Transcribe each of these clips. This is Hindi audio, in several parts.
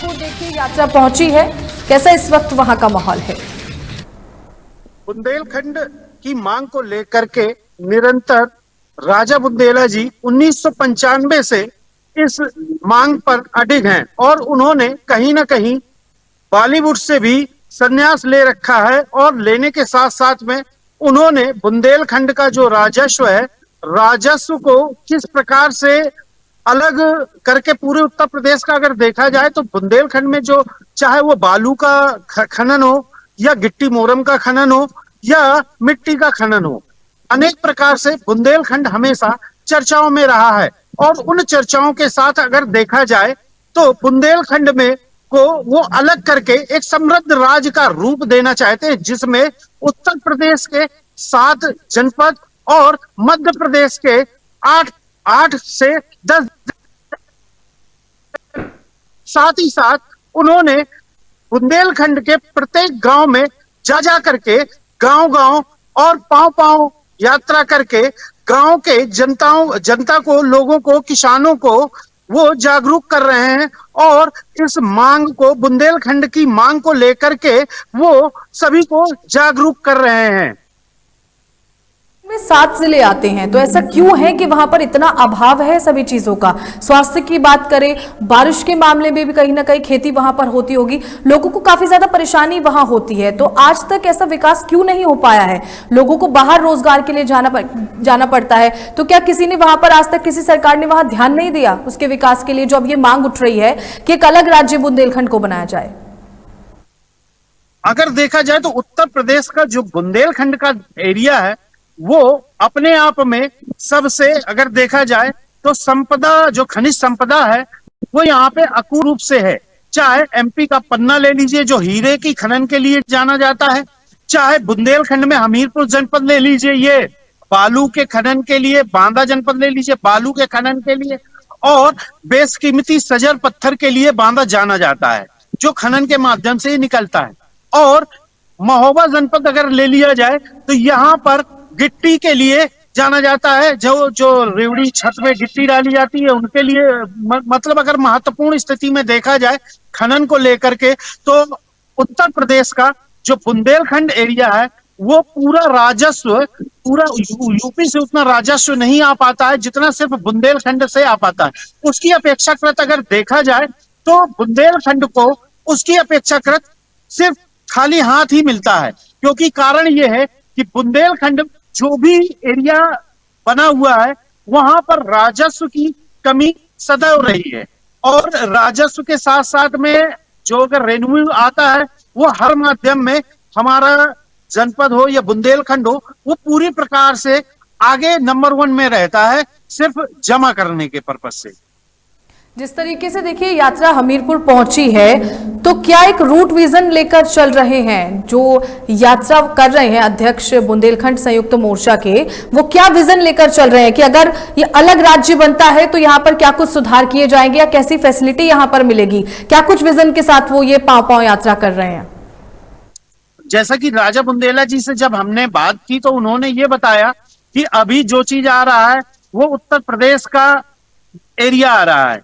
हमीरपुर देखिए यात्रा पहुंची है, कैसा इस वक्त वहां का माहौल है। बुंदेलखंड की मांग को लेकर के निरंतर राजा बुंदेला जी 1995 से इस मांग पर अडिग हैं और उन्होंने कहीं ना कहीं बॉलीवुड से भी संन्यास ले रखा है और लेने के साथ साथ में उन्होंने बुंदेलखंड का जो राजस्व है, राजस्व को किस प्रकार से अलग करके पूरे उत्तर प्रदेश का अगर देखा जाए तो बुंदेलखंड में जो चाहे वो बालू का खनन हो या गिट्टी मोरम का खनन हो या मिट्टी का खनन हो, अनेक प्रकार से बुंदेलखंड हमेशा चर्चाओं में रहा है। और उन चर्चाओं के साथ अगर देखा जाए तो बुंदेलखंड में को वो अलग करके एक समृद्ध राज्य का रूप देना चाहते हैं, जिसमें उत्तर प्रदेश के 7 जनपद और मध्य प्रदेश के 8 से 10, साथ ही साथ उन्होंने बुंदेलखंड के प्रत्येक गांव में जा जा करके गांव-गांव और पांव-पांव यात्रा करके गांव के जनता को, लोगों को, किसानों को वो जागरूक कर रहे हैं और इस मांग को, बुंदेलखंड की मांग को लेकर के वो सभी को जागरूक कर रहे हैं। में 7 जिले आते हैं, तो ऐसा क्यों है कि वहां पर इतना अभाव है सभी चीजों का। स्वास्थ्य की बात करें, बारिश के मामले में भी कहीं ना कहीं खेती वहां पर होती होगी, लोगों को काफी ज्यादा परेशानी वहां होती है, तो आज तक ऐसा विकास क्यों नहीं हो पाया है। लोगों को बाहर रोजगार के लिए जाना पड़ता है, तो क्या किसी ने वहां पर आज तक, किसी सरकार ने वहां ध्यान नहीं दिया उसके विकास के लिए, जो अब ये मांग उठ रही है कि एक अलग राज्य बुंदेलखंड को बनाया जाए। अगर देखा जाए तो उत्तर प्रदेश का जो बुंदेलखंड का एरिया है वो अपने आप में सबसे, अगर देखा जाए तो संपदा, जो खनिज संपदा है वो यहाँ पे अकूल रूप से है। चाहे एमपी का पन्ना ले लीजिए जो हीरे की खनन के लिए जाना जाता है, चाहे बुंदेलखंड में हमीरपुर जनपद ले लीजिए, ये बालू के खनन के लिए, बांदा जनपद ले लीजिए बालू के खनन के लिए, और बेशकीमती सजर पत्थर के लिए बांदा जाना जाता है जो खनन के माध्यम से ही निकलता है। और महोबा जनपद अगर ले लिया जाए तो यहाँ पर गिट्टी के लिए जाना जाता है, जो रेवड़ी छत में गिट्टी डाली जाती है उनके लिए। मतलब अगर महत्वपूर्ण स्थिति में देखा जाए खनन को लेकर के, तो उत्तर प्रदेश का जो बुंदेलखंड एरिया है वो पूरा राजस्व, पूरा यूपी से उतना राजस्व नहीं आ पाता है जितना सिर्फ बुंदेलखंड से आ पाता है। उसकी अपेक्षाकृत अगर देखा जाए तो बुंदेलखंड को उसकी अपेक्षाकृत सिर्फ खाली हाथ ही मिलता है, क्योंकि कारण यह है कि बुंदेलखंड जो भी एरिया बना हुआ है वहां पर राजस्व की कमी सदैव रही है, और राजस्व के साथ साथ में जो अगर रेवेन्यू आता है वो हर माध्यम में हमारा जनपद हो या बुंदेलखंड हो वो पूरी प्रकार से आगे नंबर 1 में रहता है, सिर्फ जमा करने के पर्पज से। जिस तरीके से देखिए यात्रा हमीरपुर पहुंची है, तो क्या एक रूट विजन लेकर चल रहे हैं जो यात्रा कर रहे हैं अध्यक्ष बुंदेलखंड संयुक्त मोर्चा के, वो क्या विजन लेकर चल रहे हैं कि अगर ये अलग राज्य बनता है तो यहाँ पर क्या कुछ सुधार किए जाएंगे या कैसी फैसिलिटी यहाँ पर मिलेगी, क्या कुछ विजन के साथ वो ये पांव यात्रा कर रहे हैं। जैसा कि राजा बुंदेला जी से जब हमने बात की तो उन्होंने ये बताया कि अभी जो चीज आ रहा है वो उत्तर प्रदेश का एरिया आ रहा है,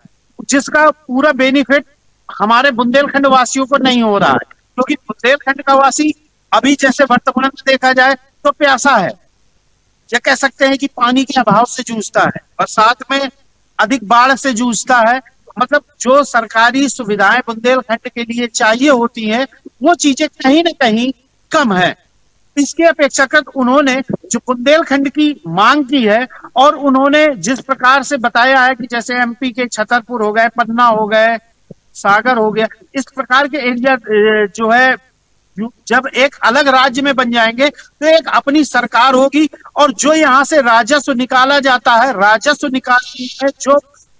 जिसका पूरा बेनिफिट हमारे बुंदेलखंड वासियों को नहीं हो रहा है, क्योंकि बुंदेलखंड का वासी अभी जैसे वर्तमान में देखा जाए तो प्यासा है, या कह सकते हैं कि पानी के अभाव से जूझता है, बरसात में अधिक बाढ़ से जूझता है। मतलब जो सरकारी सुविधाएं बुंदेलखंड के लिए चाहिए होती हैं वो चीजें कहीं ना कहीं कम है। इसके अपेक्षाकृत उन्होंने जो बुंदेलखंड की मांग की है, और उन्होंने जिस प्रकार से बताया है कि जैसे एमपी के छतरपुर हो गए, पन्ना हो गए, सागर हो गया, इस प्रकार के एरिया जो है जब एक अलग राज्य में बन जाएंगे तो एक अपनी सरकार होगी, और जो यहाँ से राजस्व निकाला जाता है, राजस्व निकालने में जो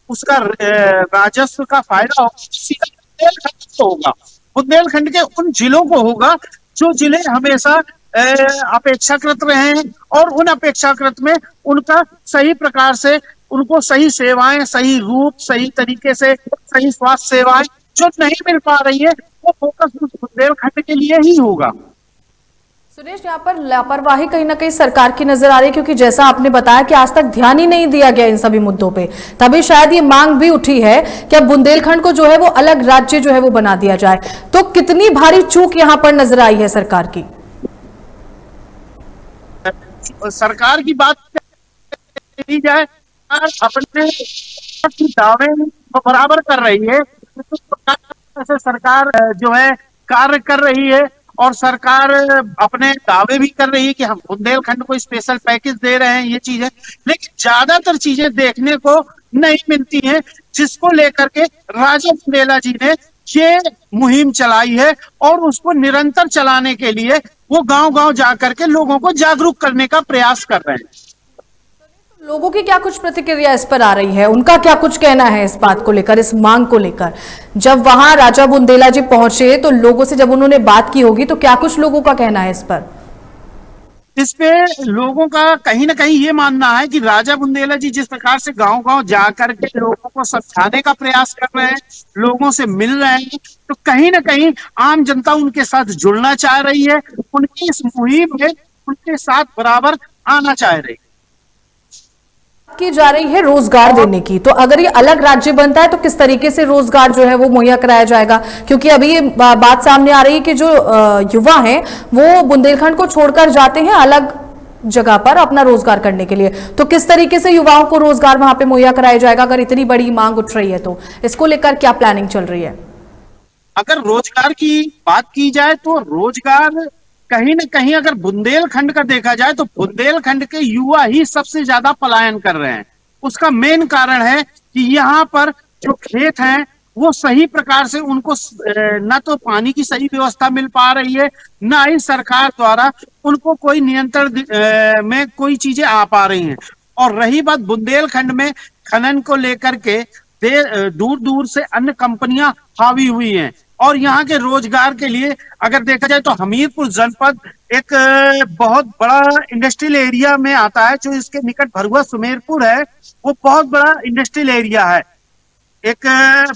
उसका राजस्व का फायदा बुंदेलखंड को होगा, बुंदेलखंड के उन जिलों को होगा जो जिले हमेशा अपेक्षाकृत रहे हैं, और उन अपेक्षाकृत में उनका सही प्रकार से, उनको सही सेवाएं, सही रूप, सही तरीके से सही स्वास्थ्य सेवाएं जो नहीं मिल पा रही है वो फोकस बुंदेलखंड के लिए ही होगा। सुरेश, यहाँ पर लापरवाही कहीं ना कहीं सरकार की नजर आ रही है, क्योंकि जैसा आपने बताया कि आज तक ध्यान ही नहीं दिया गया इन सभी मुद्दों पे। तभी शायद ये मांग भी उठी है कि अब बुंदेलखंड को जो है वो अलग राज्य जो है वो बना दिया जाए। तो कितनी भारी चूक यहाँ पर नजर आई है सरकार की? सरकार की बात की जाए, अपने दावे बराबर कर रही है। सरकार जो है कार्य कर रही है और सरकार अपने दावे भी कर रही है कि हम बुंदेलखंड को स्पेशल पैकेज दे रहे हैं, ये चीज है। लेकिन ज्यादातर चीजें देखने को नहीं मिलती हैं, जिसको लेकर के राजा बुंदेला जी ने ये मुहिम चलाई है और उसको निरंतर चलाने के लिए वो गांव गांव जाकर के लोगों को जागरूक करने का प्रयास कर रहे हैं। लोगों की क्या कुछ प्रतिक्रिया इस पर आ रही है? उनका क्या कुछ कहना है इस बात को लेकर, इस मांग को लेकर? जब वहां राजा बुंदेला जी पहुंचे तो लोगों से जब उन्होंने बात की होगी, तो क्या कुछ लोगों का कहना है इस पर? इस पे लोगों का कहीं ना कहीं ये मानना है कि राजा बुंदेला जी जिस प्रकार से गांव गांव जाकर के लोगों को समझाने का प्रयास कर रहे हैं, लोगों से मिल रहे हैं, तो कहीं ना कहीं आम जनता उनके साथ जुड़ना चाह रही है, उनकी इस मुहिम में उनके साथ बराबर आना चाह रही है। की जा रही है रोजगार देने की, तो अगर ये अलग राज्य बनता है तो किस तरीके से रोजगार जो है वो मुहैया कराया जाएगा? क्योंकि अभी ये बात सामने आ रही है कि जो युवा हैं वो बुंदेलखंड को छोड़कर जाते हैं अलग जगह पर अपना रोजगार करने के लिए, तो किस तरीके से युवाओं को रोजगार वहां पे मुहैया कराया जाएगा अगर इतनी बड़ी मांग उठ रही है? तो इसको लेकर क्या प्लानिंग चल रही है? अगर रोजगार की बात की जाए तो रोजगार कहीं ना कहीं अगर बुंदेलखंड का देखा जाए तो बुंदेलखंड के युवा ही सबसे ज्यादा पलायन कर रहे हैं। उसका मेन कारण है कि यहाँ पर जो खेत हैं वो सही प्रकार से उनको न तो पानी की सही व्यवस्था मिल पा रही है, ना ही सरकार द्वारा उनको कोई नियंत्रण में कोई चीजें आ पा रही हैं। और रही बात बुंदेलखंड में खनन को लेकर के दूर दूर से अन्य कंपनियां हावी हुई हैं और यहाँ के रोजगार के लिए अगर देखा जाए तो हमीरपुर जनपद एक बहुत बड़ा इंडस्ट्रियल एरिया में आता है। जो इसके निकट भरुआ सुमेरपुर है वो बहुत बड़ा इंडस्ट्रियल एरिया है। एक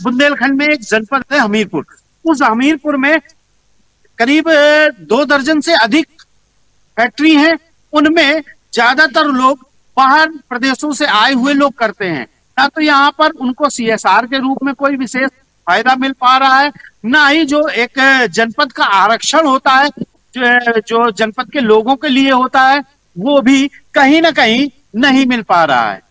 बुंदेलखंड में एक जनपद है हमीरपुर। उस हमीरपुर में करीब 2 दर्जन से अधिक फैक्ट्री हैं। उनमें ज्यादातर लोग बाहर प्रदेशों से आए हुए लोग करते हैं। ना तो यहाँ पर उनको CSR के रूप में कोई विशेष फायदा मिल पा रहा है, ना ही जो एक जनपद का आरक्षण होता है जो जनपद के लोगों के लिए होता है वो भी कहीं ना कहीं नहीं मिल पा रहा है।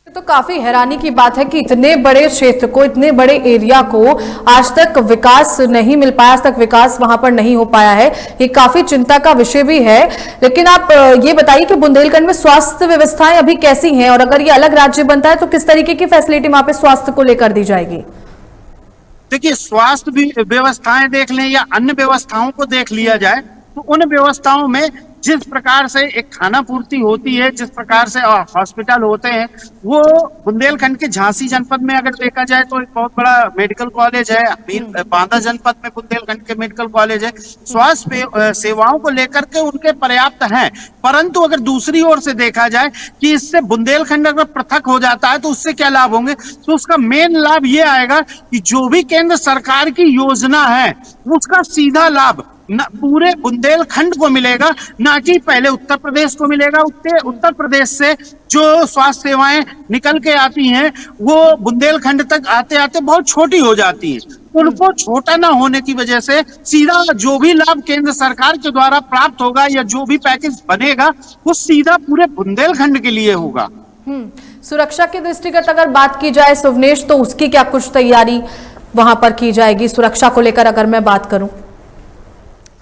तो काफी हैरानी की बात है कि इतने बड़े क्षेत्र को, इतने बड़े एरिया को आज तक विकास नहीं मिल पाया, आज तक विकास वहां पर नहीं हो पाया है। ये काफी चिंता का विषय भी है। लेकिन आप ये बताइए कि बुंदेलखंड में स्वास्थ्य व्यवस्थाएं अभी कैसी हैं, और अगर ये अलग राज्य बनता है तो किस तरीके की फैसिलिटी वहां पे स्वास्थ्य को लेकर दी जाएगी? देखिए, स्वास्थ्य व्यवस्थाएं देख लें या अन्य व्यवस्थाओं को देख लिया जाए तो उन व्यवस्थाओं में जिस प्रकार से एक खाना पूर्ति होती है, जिस प्रकार से हॉस्पिटल होते हैं, वो बुंदेलखंड के झांसी जनपद में अगर देखा जाए तो एक बहुत बड़ा मेडिकल कॉलेज है। बांदा जनपद में बुंदेलखंड के मेडिकल कॉलेज है। स्वास्थ्य सेवाओं को लेकर के उनके पर्याप्त हैं, परंतु अगर दूसरी ओर से देखा जाए कि इससे बुंदेलखंड अगर पृथक हो जाता है तो उससे क्या लाभ होंगे, तो उसका मेन लाभ ये आएगा कि जो भी केंद्र सरकार की योजना है उसका सीधा लाभ पूरे बुंदेलखंड को मिलेगा, ना कि पहले उत्तर प्रदेश को मिलेगा। उत्तर प्रदेश से जो स्वास्थ्य सेवाएं निकल के आती हैं वो बुंदेलखंड तक आते आते बहुत छोटी हो जाती हैं। उनको छोटा ना होने की वजह से सीधा जो भी लाभ केंद्र सरकार के द्वारा प्राप्त होगा या जो भी पैकेज बनेगा वो सीधा पूरे बुंदेलखंड के लिए होगा। सुरक्षा के दृष्टिगत अगर बात की जाए सुवनेश, तो उसकी क्या कुछ तैयारी वहां पर की जाएगी सुरक्षा को लेकर अगर मैं बात करूं?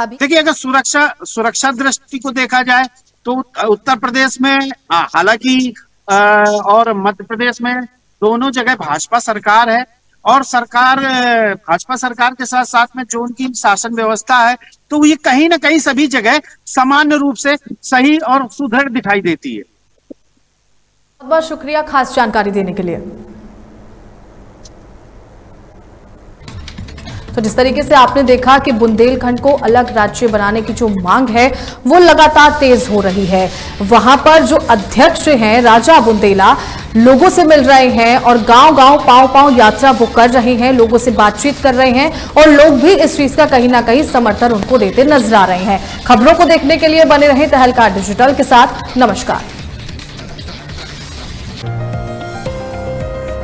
देखिए, अगर सुरक्षा दृष्टि को देखा जाए तो उत्तर प्रदेश में हालांकि और मध्य प्रदेश में दोनों जगह भाजपा सरकार है और भाजपा सरकार के साथ साथ में जो उनकी शासन व्यवस्था है तो ये कहीं ना कहीं सभी जगह सामान्य रूप से सही और सुदृढ़ दिखाई देती है। बहुत बहुत शुक्रिया खास जानकारी देने के लिए। तो जिस तरीके से आपने देखा कि बुंदेलखंड को अलग राज्य बनाने की जो मांग है वो लगातार तेज हो रही है। वहां पर जो अध्यक्ष हैं राजा बुंदेला, लोगों से मिल रहे हैं और गांव-गांव पांव-पांव यात्रा वो कर रहे हैं, लोगों से बातचीत कर रहे हैं और लोग भी इस चीज का कहीं ना कहीं समर्थन उनको देते नजर आ रहे हैं। खबरों को देखने के लिए बने रहें तहलका डिजिटल के साथ। नमस्कार।